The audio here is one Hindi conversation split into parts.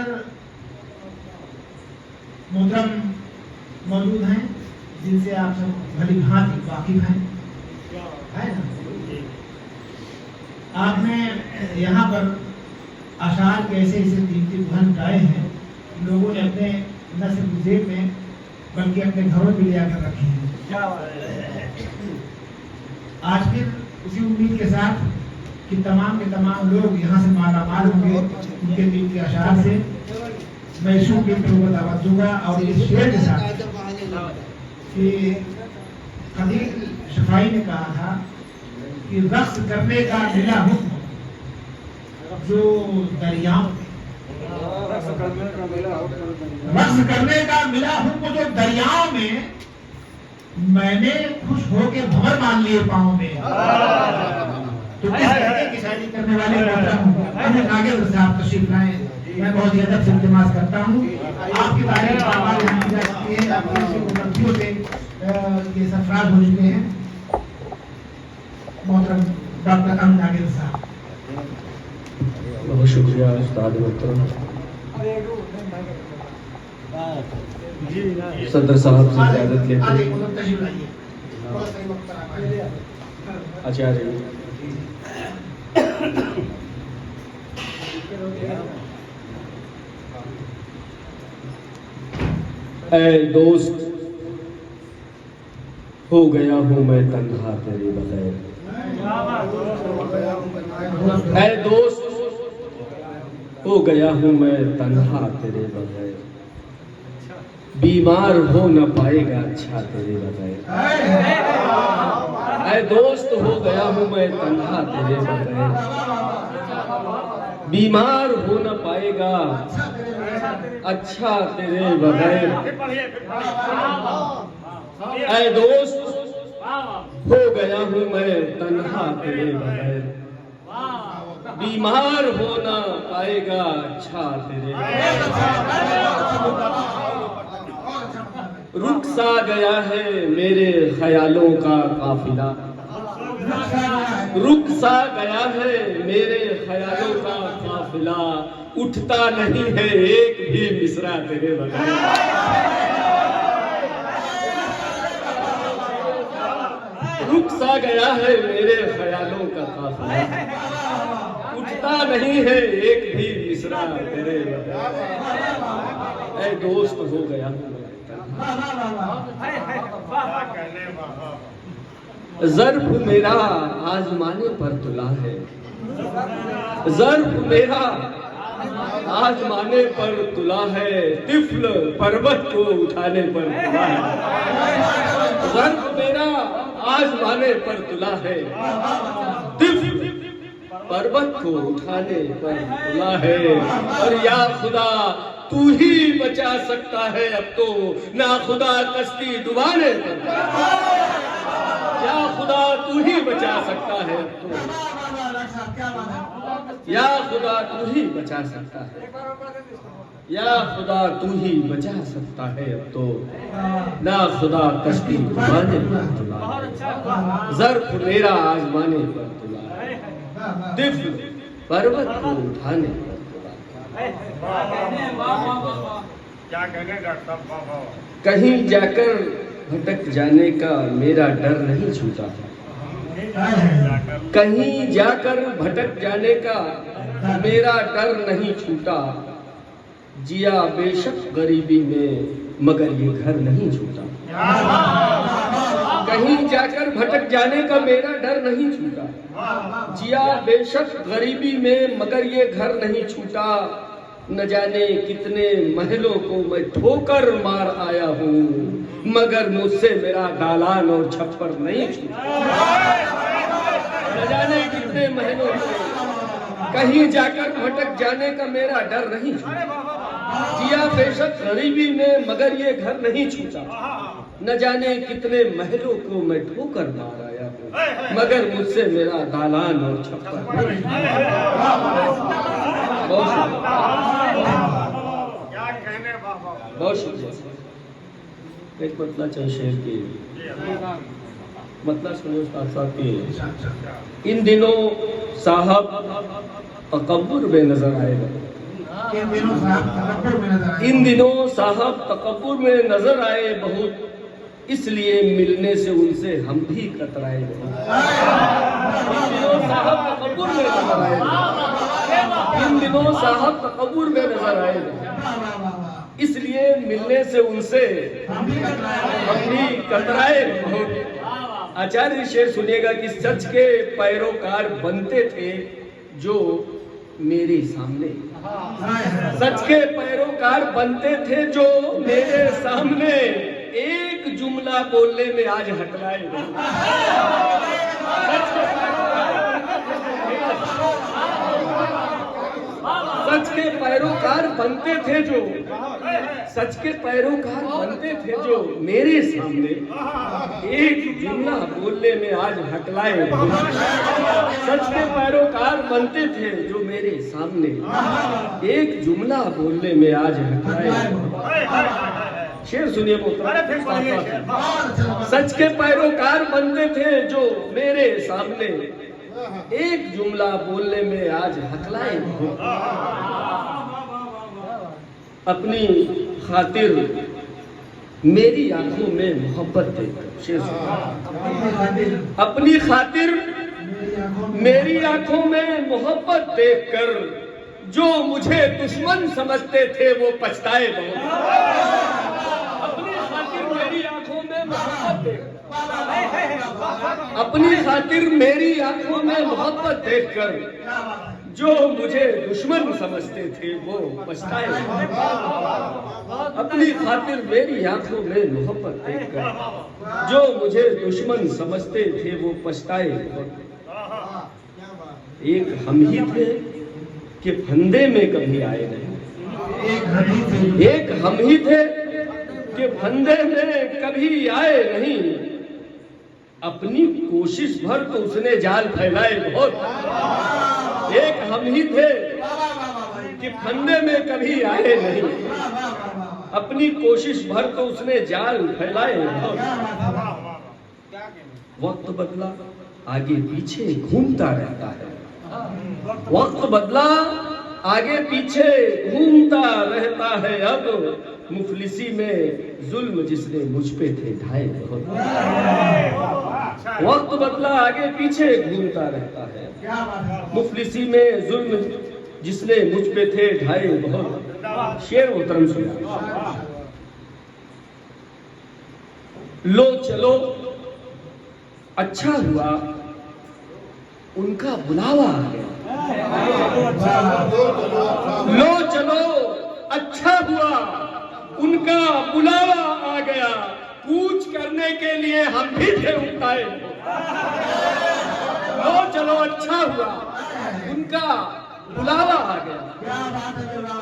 अक्सर मोहतरम मौजूद हैं जिनसे आप सब भली भांति वाकिफ हैं, है ना। आपने यहाँ पर अशार के ऐसे ऐसे कीमती बुलंद गाए हैं, लोगों ने अपने न सिर्फ जेब में बल्कि अपने घरों में ले आकर रखे हैं। आज फिर उसी उम्मीद के साथ कि तमाम के तमाम लोग यहाँ से माला माल होंगे उनके दिल के अशार से, मैं इशू के ऊपर दावत दूंगा। और इस शेर के साथ कि खलील शफाई ने कहा था कि रक्स करने का मिला हुक्म जो दरियाओं में, रक्स करने का मिला हुक्म जो दरियाओं में, मैंने खुश होके भंवर मान लिए पाँव में। तो किस तरीके की शायरी करने वाले आगे से आप तशरीफ लाएं, मैं बहुत ही अदब से इल्तिमास करता हूँ। आपकी तारीफ बार यहाँ की जा सकती है, आपकी उपलब्धियों से ये सरफराज हो चुके हैं मोहतरम डॉक्टर अमीन आगिर साहब। बहुत शुक्रिया उस्ताद मोहतरम। सदर साहब से इजाजत लेते हैं। आचार्य ऐ दोस्त हो गया हूँ मैं तन्हा तेरे बगैर, ऐ दोस्त हो गया हूँ मैं तन्हा तेरे बगैर, बीमार हो न पाएगा अच्छा तेरे बगैर। ऐ दोस्त हो गया हूँ मैं तन्हा तेरे बगैर, बीमार हो न पाएगा अच्छा तेरे बगैर। ऐ दोस्त हो गया हूँ मैं तन्हा तेरे बगैर, बीमार हो न पाएगा अच्छा तेरे बगैर। रुक सा गया है मेरे ख्यालों का काफिला, रुक सा गया है मेरे ख्यालों का काफिला, उठता नहीं है एक भी मिसरा तेरे बगैर। रुक सा गया है मेरे ख्यालों का काफिला, उठता नहीं है एक भी मिसरा तेरे बगैर। ऐ दोस्त हो गया हूँ ज़र्फ मेरा आजमाने पर तुला है, ज़र्फ मेरा आजमाने पर तुला है, तिफ्ल पर्वत को उठाने पर तुला है। ज़र्फ मेरा आजमाने पर तुला है, तिफ्ल पर्वत को उठाने पर तुला है। और या खुदा तू ही बचा सकता है अब तो, ना खुदा कश्ती डुबाने पर, या खुदा तू ही बचा सकता है अब तो, या खुदा तू ही बचा सकता है, या खुदा तू ही बचा सकता है अब तो, ना खुदा कश्ती डुबाने पर तुला। ज़र्फ मेरा आजमाने पर तुला, तिफ्ल पर्वत को उठाने पर। क्या कहने डॉक्टर साहब, कहीं जाकर भटक जाने का मेरा डर नहीं छूटा, कहीं जाकर भटक जाने का मेरा डर नहीं छूटा, जिया बेशक गरीबी में मगर ये घर नहीं छूटा। कहीं जाकर भटक जाने का मेरा डर नहीं छूटा, जिया बेशक गरीबी में मगर ये घर नहीं छूटा। न जाने कितने महलों को मैं ठोकर मार आया हूँ, मगर मुझसे मेरा दालान और छप्पर नहीं छूटा। न जाने कितने महलों को कहीं जाकर भटक जाने का मेरा डर नहीं छूटा, जिया बेशक गरीबी में मगर ये घर नहीं छूटा। न जाने कितने महलों को मैं ठोकर मार आया हूँ, मगर मुझसे मेरा दालान और छप्पर नहीं छूटा। बहुत शुक्रिया। एक मतलब चंद शेर की मतलब सुनिए उस्ताद साहब की। इन दिनों साहब तकब्बुर बेनजर आएगा, इन दिनों साहब तकब्बुर में नजर आए। इन दिनों साहब तकब्बुर में नजर आए बहुत, इसलिए मिलने से उनसे हम भी कतराए बहुत। इन दिनों साहब तकब्बुर में नजर आए, इन दिनों साहब तकब्बुर में नजर आए, इसलिए मिलने से उनसे हम भी कतराए बहुत। आचार्य शेर सुनिएगा कि सच के पैरोकार बनते थे जो मेरे सामने, सच के पैरोकार बनते थे जो मेरे सामने, एक जुमला बोलने में आज हटलाए। सच के पैरोकार बनते थे जो, सच के पैरोकार बनते थे जो मेरे सामने, एक जुमला बोलने में आज हटलाए। सच के पैरोकार बनते थे जो मेरे सामने, एक जुमला बोलने में आज हटलाए। शेर सुनिए मोहतरम, सच के पैरोकार बनते थे जो मेरे सामने, एक जुमला बोलने में आज हकलाए। अपनी खातिर मेरी आंखों में मोहब्बत देकर, शेर सुनिए, अपनी खातिर मेरी आंखों में मोहब्बत देखकर जो मुझे दुश्मन समझते थे वो पछताए बहुत। अपनी खातिर मेरी आंखों में मोहब्बत देखकर, अपनी खातिर मेरी आंखों में मोहब्बत देखकर जो मुझे दुश्मन समझते थे वो पछताए। अपनी खातिर मेरी आंखों में मोहब्बत देखकर जो मुझे दुश्मन समझते थे वो पछताए। एक हम ही थे कि फंदे में कभी आए नहीं, एक हम ही थे कि फंदे में कभी आए नहीं, अपनी कोशिश भर तो उसने जाल फैलाए बहुत। एक हम ही थे कि फंदे में कभी आए नहीं, अपनी कोशिश भर तो उसने जाल फैलाए बहुत। वक्त बदला आगे पीछे घूमता रहता है, वक्त बदला आगे पीछे घूमता रहता है, अब मुफलिसी में जुल्म जिसने मुझ पे थे ढाए बहुत। वक्त बदला आगे पीछे घूमता रहता है, मुफलिसी में जुल्म जिसने मुझ पे थे ढाए बहुत। शेर मोहतरम सुना, लो चलो अच्छा हुआ उनका बुलावा आ गया। लो चलो अच्छा हुआ उनका बुलावा आ गया, पूछ करने के लिए हम भी थे उठाए। लो चलो अच्छा हुआ उनका बुलावा आ गया,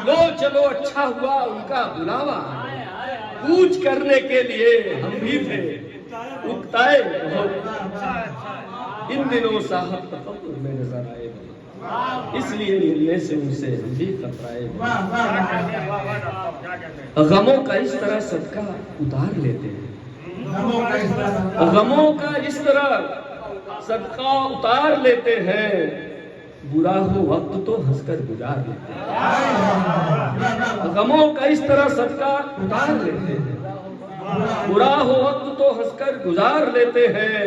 लो चलो अच्छा हुआ उनका बुलावा आ गया, पूछ करने के लिए हम भी थे उकताए बहुत। इन दिनों साहब तकब्बुर में नजर आए, इसलिए मिलने से उनसे हम भी कतराए। गमों का इस तरह सदका उतार लेते हैं, गमों का इस तरह सदका उतार लेते हैं, बुरा हो वक्त तो हंसकर गुजार लेते हैं। गमों का इस तरह सदका उतार लेते हैं, बुरा हो वक्त तो हंसकर गुजार लेते हैं।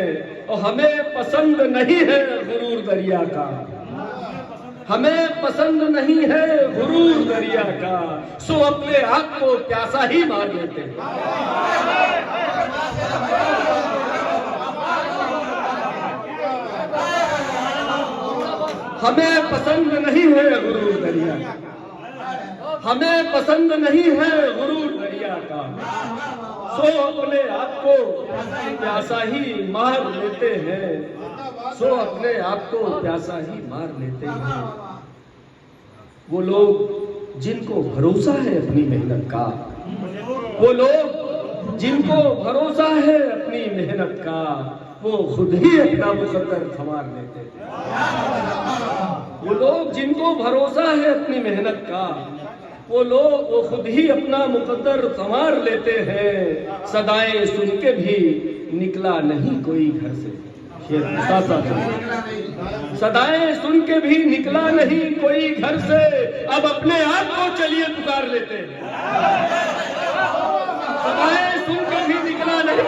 और हमें पसंद नहीं है गुरूर दरिया का, हमें पसंद नहीं है गुरूर दरिया का, सो अपने आग को प्यासा ही मार लेते हैं। हमें पसंद नहीं है गुरूर दरिया का, हमें पसंद नहीं है गुरूर दरिया का, सो अपने आप को प्यासा ही मार लेते हैं, सो अपने आप को प्यासा ही मार लेते हैं। वो लोग जिनको भरोसा है अपनी मेहनत का, वो लोग जिनको भरोसा है अपनी मेहनत का, वो खुद ही अपना मुकद्दर संवार लेते हैं। वो लोग जिनको भरोसा है अपनी मेहनत का, वो लोग वो खुद ही अपना मुकद्दर संवार लेते हैं। सदाएं सुन के भी निकला नहीं कोई घर से, ये साथ साथ निकला नहीं। सदाएं सुन के भी निकला नहीं कोई घर से, अब अपने आप को चलिए पुकार लेते हैं। सदाएं सुन के भी निकला नहीं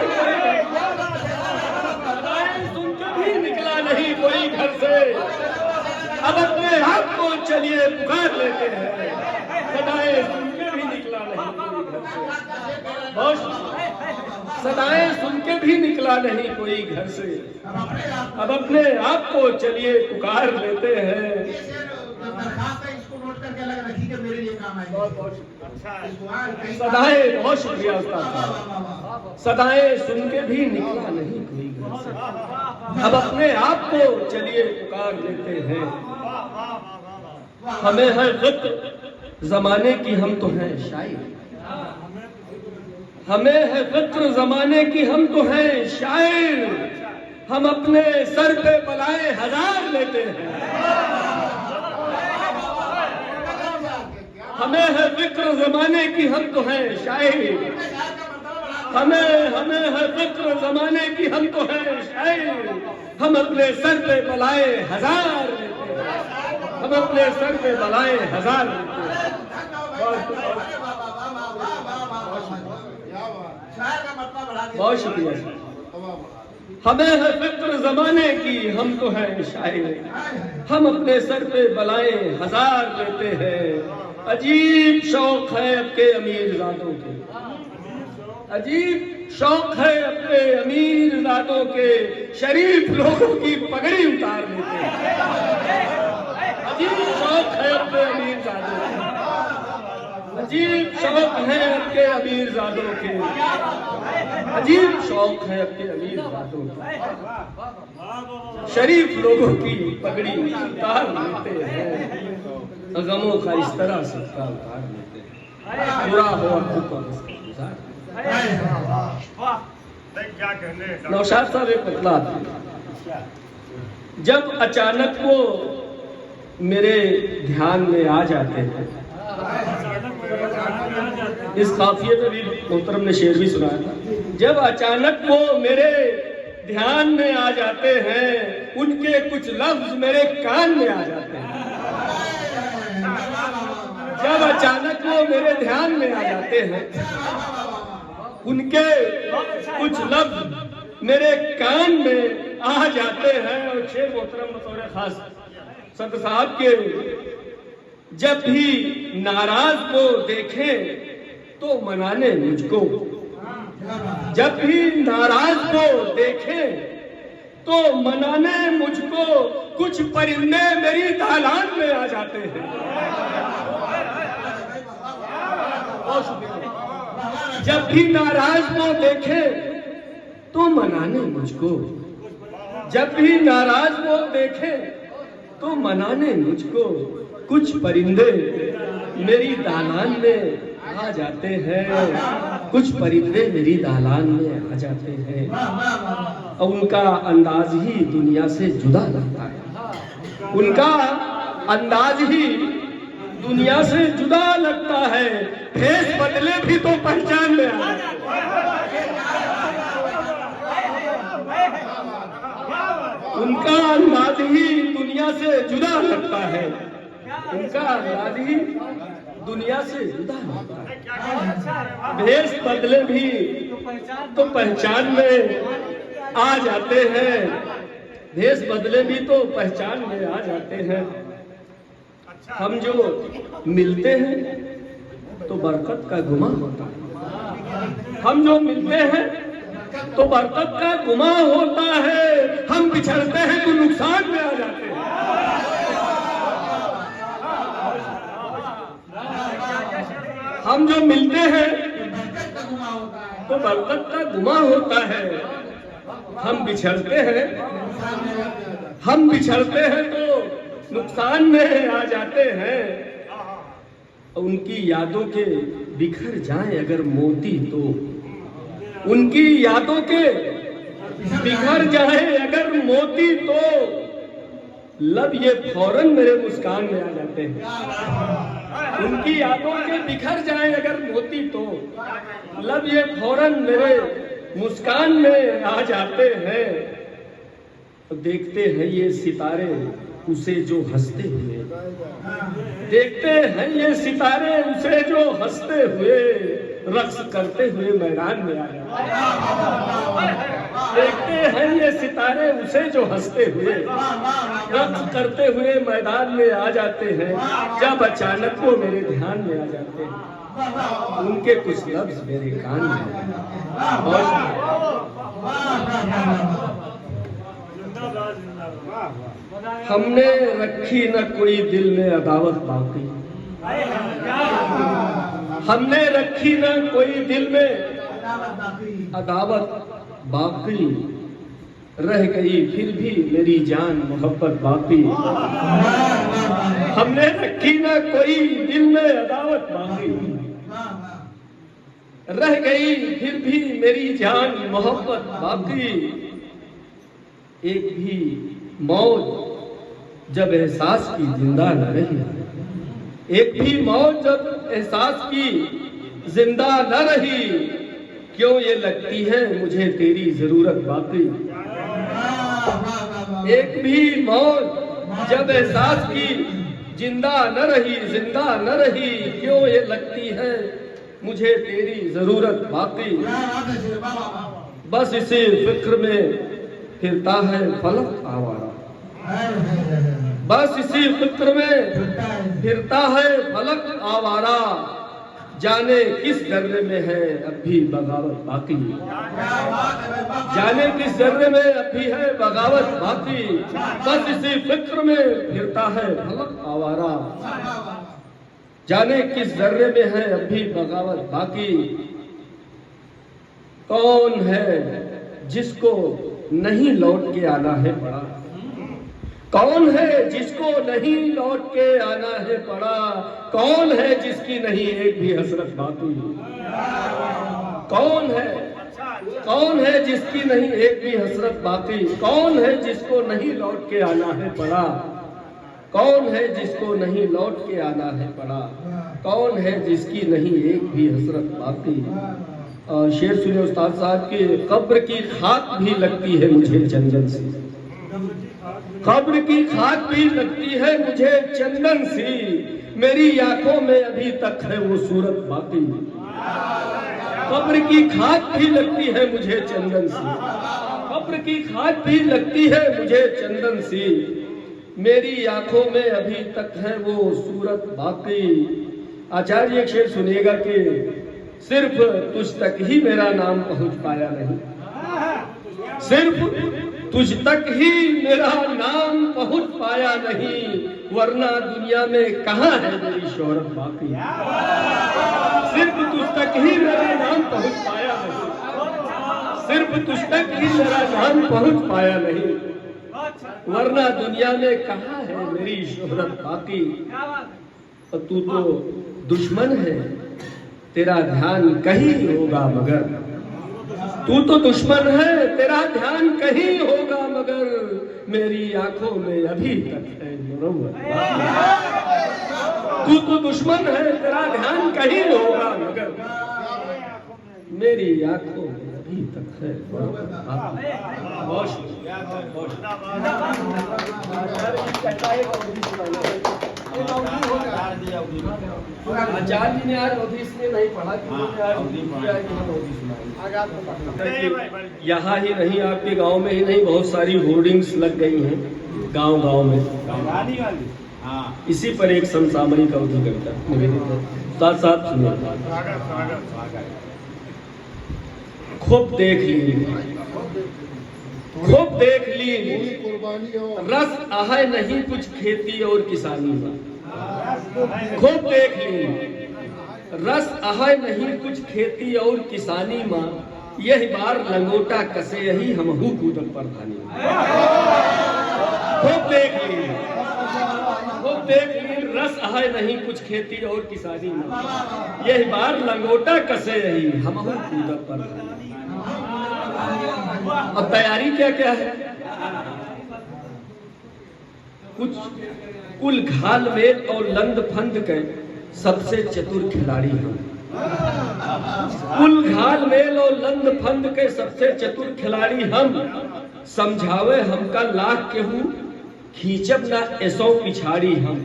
सदाएं सुन के भी निकला नहीं कोई घर से, अब अपने आप को चलिए पुकार लेते हैं। सदाएं सुन के भी निकला नहीं कोई घर से, बहुत सदाएं सुन के भी निकला नहीं कोई घर से, अब अपने आप को चलिए पुकार लेते हैं। दरखास्त है, इसको नोट करके अलग रखिए कि मेरे लिए काम आएगी। सदाएं, बहुत शुक्रिया उस्ताद साहब। सदाएं सुन के भी निकला नहीं कोई घर से, अब अपने आप को चलिए पुकार लेते हैं। हमें है फिक्र जमाने की, हम तो हैं शायर। हमें है फिक्र जमाने की, हम तो हैं शायर। हम अपने सर पे बलाए हजार लेते हैं। हमें है फिक्र जमाने की, हम तो हैं शायर। हमें है फिक्र जमाने की, हम तो हैं शायर। हम अपने सर पे बलाए हजार लेते हैं। हम अपने सर पे बलाए हजार लेते हैं। बहुत शुक्रिया। हमें है फिक्र जमाने की, हम तो हैं शायर। हम अपने सर पे बलाए हजार लेते हैं। अजीब शौक है अपने अमीरजादों के, अजीब शौक है अपने अमीरजादों के, शरीफ लोगों की पगड़ी उतार लेते हैं। अजीब शौक है अपने अमीरजादों के, अजीब शौक है अपने अमीरजादों के, अजीब शौक है अपने अमीरजादों के, शरीफ लोगों की पगड़ी उतार लेते हैं। गमों का इस तरह सबका उतार लेते हैं। बुरा हो तो क्या कहने। नौशाद साहब एक बतला, जब अचानक वो मेरे ध्यान में आ जाते हैं, इस काफिये में भी मोहतरम ने शेर भी सुनाया था। जब अचानक वो मेरे ध्यान में आ जाते हैं, उनके कुछ लफ्ज मेरे कान में आ जाते हैं। जब अचानक वो मेरे ध्यान में आ जाते हैं, उनके कुछ लफ्ज मेरे कान में आ जाते हैं। और शेर मोहतरम बतौर खास सदर साहब के, जब भी नाराज को देखें तो मनाने मुझको, जब भी नाराज को देखें तो मनाने मुझको, कुछ परिंदे मेरी दालान में आ जाते हैं। जब भी नाराज को देखें तो मनाने मुझको, जब भी नाराज को देखें तो मनाने मुझको, कुछ परिंदे मेरी दालान में आ जाते हैं। कुछ परिंदे मेरी दालान में आ जाते हैं। और उनका अंदाज ही दुनिया से जुदा लगता है। उनका अंदाज ही दुनिया से जुदा लगता है। भेष बदले भी तो पहचान में आ जाते हैं। उनका अंदाज ही दुनिया से जुदा लगता है। उनका अंदाज ही दुनिया से जुदा लगता है। भेष बदले भी तो पहचान में आ जाते हैं। भेष बदले भी तो पहचान में आ जाते हैं। हम जो मिलते हैं तो बरकत का गुमा होता है। हम जो मिलते हैं तो बरकत का गुमा होता है। हम बिछड़ते हैं तो नुकसान में आ जाते हैं। हम जो मिलते हैं तो बरकत का गुमा होता है। हम बिछड़ते हैं, हम बिछड़ते हैं तो नुकसान में आ जाते हैं। उनकी यादों के बिखर जाएं अगर मोती तो, उनकी यादों के बिखर जाए अगर मोती तो, लब ये फौरन मेरे मुस्कान में आ जाते हैं। उनकी यादों के बिखर जाए अगर मोती तो, लब ये फौरन मेरे मुस्कान में आ जाते हैं। देखते हैं ये सितारे उसे जो हंसते हुए, देखते हैं ये सितारे उसे जो हंसते हुए, रक्स करते हुए मैदान में आ जाते हैं। देखते हैं ये सितारे उसे जो हंसते हुए, रक्स करते हुए मैदान में आ जाते हैं। जब अचानक वो मेरे ध्यान में आ जाते हैं, उनके कुछ लफ्ज मेरे कान में आ जाते हैं। हमने रखी न कोई दिल में अदावत बाकी, हमने रखी न कोई दिल में अदावत बाकी, रह गई फिर भी मेरी जान मोहब्बत बाकी। हमने रखी न कोई दिल में अदावत बाकी, रह गई फिर भी मेरी जान मोहब्बत बाकी। एक भी मौत जब एहसास की जिंदा न रही, एक भी मौत जब एहसास की जिंदा न रही, क्यों ये लगती है मुझे तेरी जरूरत बाकी। एक भी मौत जब एहसास की जिंदा न रही, जिंदा न रही, क्यों ये लगती है मुझे तेरी जरूरत बाकी। बस इसी फिक्र में फिरता है फलक आवारा, बस इसी फिक्र में फिरता है फलक आवारा, जाने किस जर्रे में है अब भी बगावत बाकी, जाने किस जर्रे में अब भी है बगावत बाकी। बस इसी फिक्र में फिरता है फलक आवारा, जाने किस जर्रे में है अब भी बगावत बाकी। कौन है जिसको नहीं लौट के आना है पड़ा, कौन है जिसको नहीं लौट के आना है पड़ा, कौन है जिसकी नहीं एक भी हसरत बाकी, कौन है जिसकी नहीं एक भी हसरत बाकी, कौन है जिसको नहीं लौट के आना है पड़ा, कौन है जिसको नहीं लौट के आना है पड़ा, कौन है जिसकी नहीं एक भी हसरत बाकी। शेर सुने उस्ताद साहब की, कब्र की खाक भी लगती है मुझे चंदन सी, कब्र की खाक भी लगती है मुझे चंदन सी, मेरी आंखों में अभी तक है वो सूरत बाकी। कब्र की खाक भी लगती है मुझे चंदन सी, कब्र की खाक भी लगती है मुझे चंदन सी, मेरी आंखों में अभी तक है वो सूरत बाकी। आचार्य एक शेर सुनिएगा कि सिर्फ तुझ तक ही मेरा नाम पहुंच पाया नहीं, सिर्फ तुझ तक ही मेरा नाम पहुंच पाया नहीं, वरना दुनिया में कहां है मेरी शोहरत बाकी। सिर्फ तुझ तक ही मेरा नाम पहुंच पाया नहीं, सिर्फ तुझ तक ही मेरा नाम पहुंच पाया नहीं, वरना दुनिया में कहां है मेरी शोहरत बाकी। और तू तो दुश्मन है तेरा ध्यान कहीं होगा मगर, तू तो दुश्मन है तेरा ध्यान कहीं होगा मगर, मेरी आंखों में अभी तक है मुरव्वत। तू तो दुश्मन है तेरा ध्यान कहीं होगा मगर, मेरी आंखों में अभी तक है आचार्य जी ने आज अवधि इसलिए नहीं पढ़ा कि यहाँ ही नहीं आपके गांव में ही नहीं बहुत सारी होर्डिंग्स लग गई हैं गांव गांव में, इसी पर एक समसामयिक अवधि कविता निवेदित है। साथ साथ सुनिए। खूब देख ली, खूब देख ली, रस आहे नहीं कुछ खेती और किसानी में। खूब देख ली, रस आहे नहीं कुछ खेती और किसानी में, यही बार लंगोटा कसे यही हमहू कूदक पर धानी। खूब देख ली, खूब देख ली, रस आहे नहीं कुछ खेती और किसानी में, यही बार लंगोटा कसे यही हमहू कूदक पर धानी। अब तैयारी क्या क्या है? कुछ कुल घाल में और लंद फंद के सबसे चतुर खिलाड़ी हम, कुल घाल मेल और लंद फंद के सबसे चतुर खिलाड़ी हम, समझावे हमका लाख केहू खींचब ना ऐसो पिछाड़ी हम।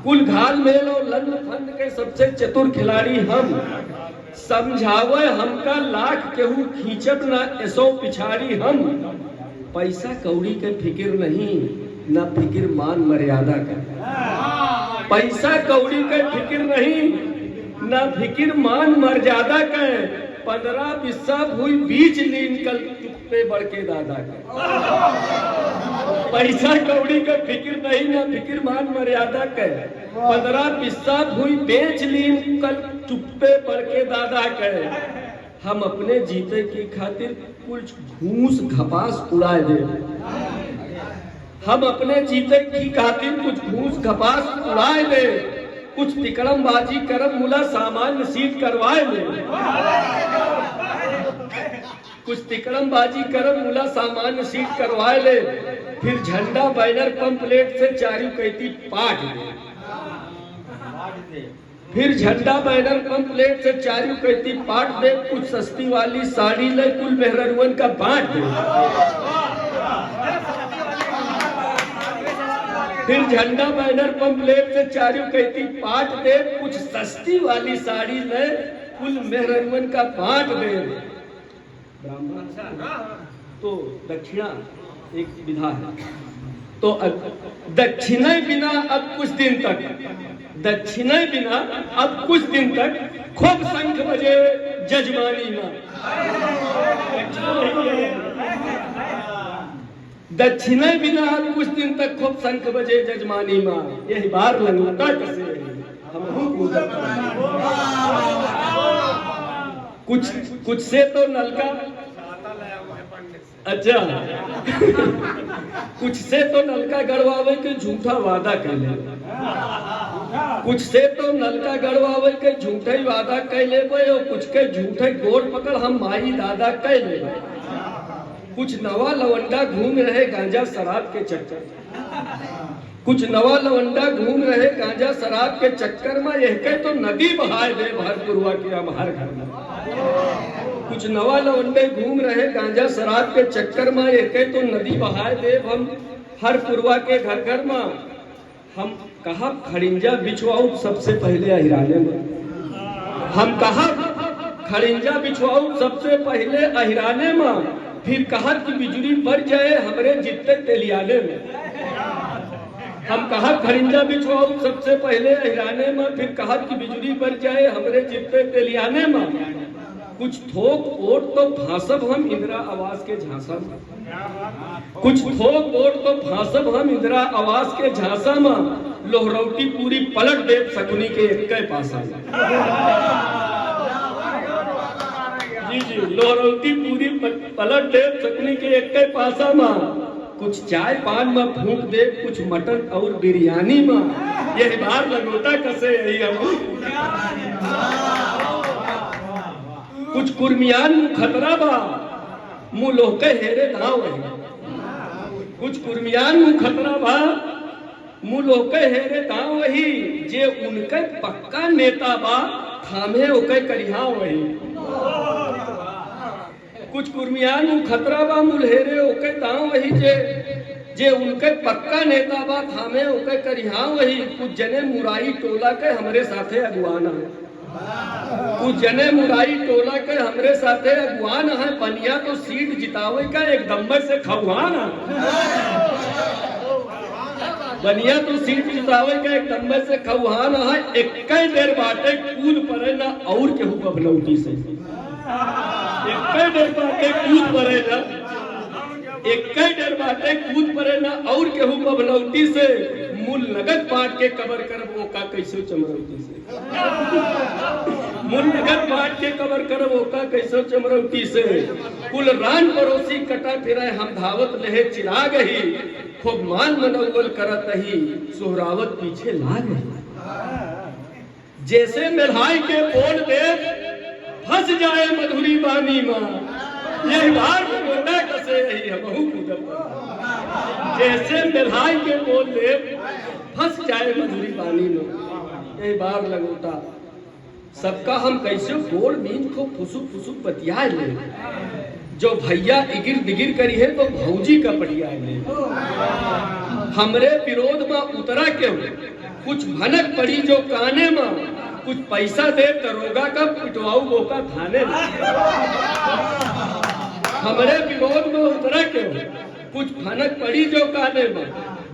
कुल घाल मेल और लंड फंड के सबसे चतुर खिलाड़ी हम। समझावे हमका लाख केहू खींचब ना ऐसो पिछाड़ी हम। पैसा कौड़ी के फिक्र नहीं ना फिक्र मान मर्यादा का। पैसा कौड़ी के फिक्र नहीं ना फिक्र मान मर्यादा का। 15 बिस्सा हुई बीच लीन कल पे बड़के दादा का। पैसा कौड़ी का फिक्र नहीं ना फिक्र मान मर्यादा का। 15 बिस्सा हुई बेच लीन कल चुप्पे बड़के दादा का। हम अपने जीते की खातिर कुछ घूस घपास उड़ाए दे। हम अपने जीते की खातिर कुछ घूस घपास उड़ाए दे। कुछ तिकड़म बाजी करम मुला सामान्य सीट करवाए ले। कुछ तिकड़म बाजी करम मुला सामान्य सीट करवाए ले। फिर झंडा बैनर पंपलेट से चारू कैती पाट ले। फिर झंडा बैनर पंपलेट से चारू कैती पाट दे। कुछ सस्ती वाली साड़ी ले कुल मेहररुअन का बांट दे। फिर झंडा बैनर पंपलेट से चारू कैती पाट दे। कुछ सस्ती वाली साड़ी ले कुल मेहररुअन का बांट दे। ब्राह्मण तो दक्षिणा एक विधा है। तो दक्षिणा बिना अब कुछ दिन तक, दक्षिणा बिना अब कुछ दिन तक खूब शंख बजे जजमानी में। दक्षिणा बिना अब कुछ दिन तक खूब शंख बजे जजमानी में। यही बार लंगोटा कसे हम कुछ से तो नलका, अच्छा कुछ से तो नलका गड़वावे के झूठा वादा कैले। कुछ से तो नलका गड़वावे के झूठे वादा कैले और कुछ के झूठे गोड़ पकड़ हम माई दादा कैले। कुछ नवा लवंडा घूम रहे गांजा शराब के चक्कर। कुछ नवा लवंडा घूम रहे गांजा शराब के चक्कर में। यह के तो नदी बहाए दे भरपुरवा के हमार घर में। कुछ नवा लवंडे घूम रहे गांजा शराब के चक्कर में। यह के तो नदी बहाए दे हम हर पुरवा के घर घर में। हम कहा खड़िंजा बिछवाऊ सबसे पहले अहिराने में। हम कहा खड़िंजा बिछवाऊ सबसे पहले अहिराने में। फिर कहा कि बिजली बढ़ जाए हमरे जितने तेलियाने में। हम कहा खड़िंजा बिछवाऊ सबसे पहले अहिराने में। फिर कहा कि बिजली बढ़ जाए हमरे जितने तेलियाने में। कुछ थोक वोट तो फांसब हम इंदिरा आवास के झांसा में। कुछ थोक वोट तो फांसब हम इंदिरा आवास के झांसा में। लोहरौटी पूरी पलट दे सकुनी के एक पासा में। जी जी लोहरौटी पूरी पलट दे सकुनी के एक पासा में। कुछ चाय पान में फूंक दे कुछ मटन और बिरयानी में। यही बार लगोटा कसे यही हम। कुछ कुर्मियान खतरा बा मुँह लोके हेरे दाव है। कुछ कुर्मियान मुँह खतरा बा मुँह लोके हेरे दाव वही। जे उनके पक्का नेता बा थामे ओके करिहा वही। कुछ कुर्मियान मुँह खतरा बा मुल्हेरे ओके दाव वही। जे उनके पक्का नेता बा थामे ओके करिहा वही। कुछ जने मुराई टोला के हमरे साथे अगुवाना है। कुछ जने मुराई टोला के हमरे साथे अगुवान है। बनिया तो सीट जितावे का एक दम्बर से खौहान है। बनिया तो सीट जितावे का एक दम्बर से खौहान है। एक देर बाटे कूद पड़े ना और केहू बबलौटी से। एक देर बाटे कूद पड़े ना, एक देर बाटे कूद पड़े ना और केहू बबलौटी से। मूल नगद बांट के कबर कर वो का कैसे चमरौती से। मूल नगद बांट के कबर कर वो का कैसे चमरौती से। कुल रान पड़ोसी कटा फिरे हम धावत लहे चिराग ही। खूब मान मनोबल करत ही सोहरावत पीछे लाग ही। जैसे मेल्हाई के बोल दे फंस जाए मधुरी बानी में। यही बार गोटा कसे यही हम कूदब। जैसे मेल्हाई के बोल दे फंस जाए मधुरी बानी में। यही बार लगोटा सबका हम कैसे गोड़ मीन को फुसुक फुसुक बतिया ले। जो भैया इगिर दिगिर करी है तो भौजी का पटिया ले हमरे विरोध में उतरा क्यों कुछ भनक पड़ी जो काने में कुछ पैसा दे दरोगा का पिटवाऊ बोका थाने में हमरे विरोध में उतरा क्यों कुछ भनक पड़ी जो काने में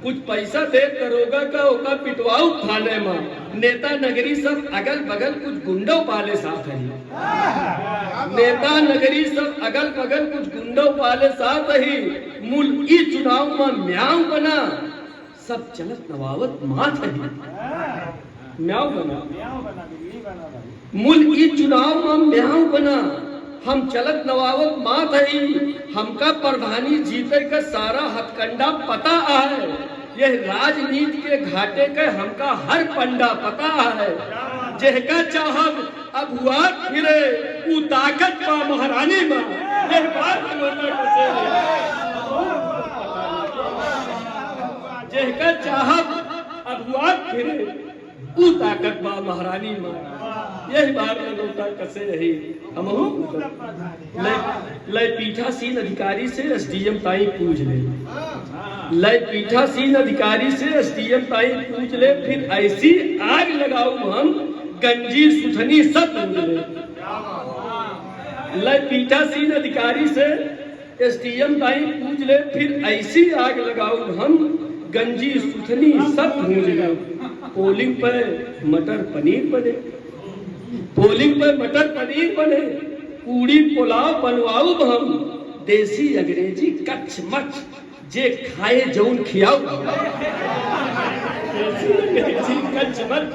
कुछ पैसा दे दरोगा का ओका पिटवाऊ थाने में नेता नगरी सब अगल बगल कुछ गुंडों वाले साथ है नेता नगरी सब अगल बगल कुछ गुंडों वाले साथ ही मूल ई चुनाव में म्याऊ बना सब चलत नवावत मात है म्याऊ बना मूल ई चुनाव में म्याऊ बना हम चलत नवावत मात है हमका प्रधानी जीते का सारा हथकंडा पता है यह राजनीति के घाटे के हमका हर पंडा पता है जेहका चाहब अब हुआ फिरे उ ताकत पा महारानी में यह बात जेहका चाहब अब हुआ फिरे उ ताकत पा महारानी में यही बात लोटा कसे रही हम लय पीठासीन अधिकारी से एसडीएम ताई पूछ ले लय पीठासीन अधिकारी से एसडीएम ताई पूछ ले फिर ऐसी आग लगाऊ हम गंजी सुथनी सब पूछ ले लय पीठासीन अधिकारी से एसडीएम ताई पूछ ले फिर ऐसी आग लगाऊ हम गंजी सुथनी सब पूछ ले पोलिंग पर मटर पनीर बने पोलिंग पर मटर पनीर बने पूड़ी पुलाव बनवाऊ हम देसी अंग्रेजी कच्छ मच जे खाए जौन खियाऊ देसी अंग्रेजी कच्छ मच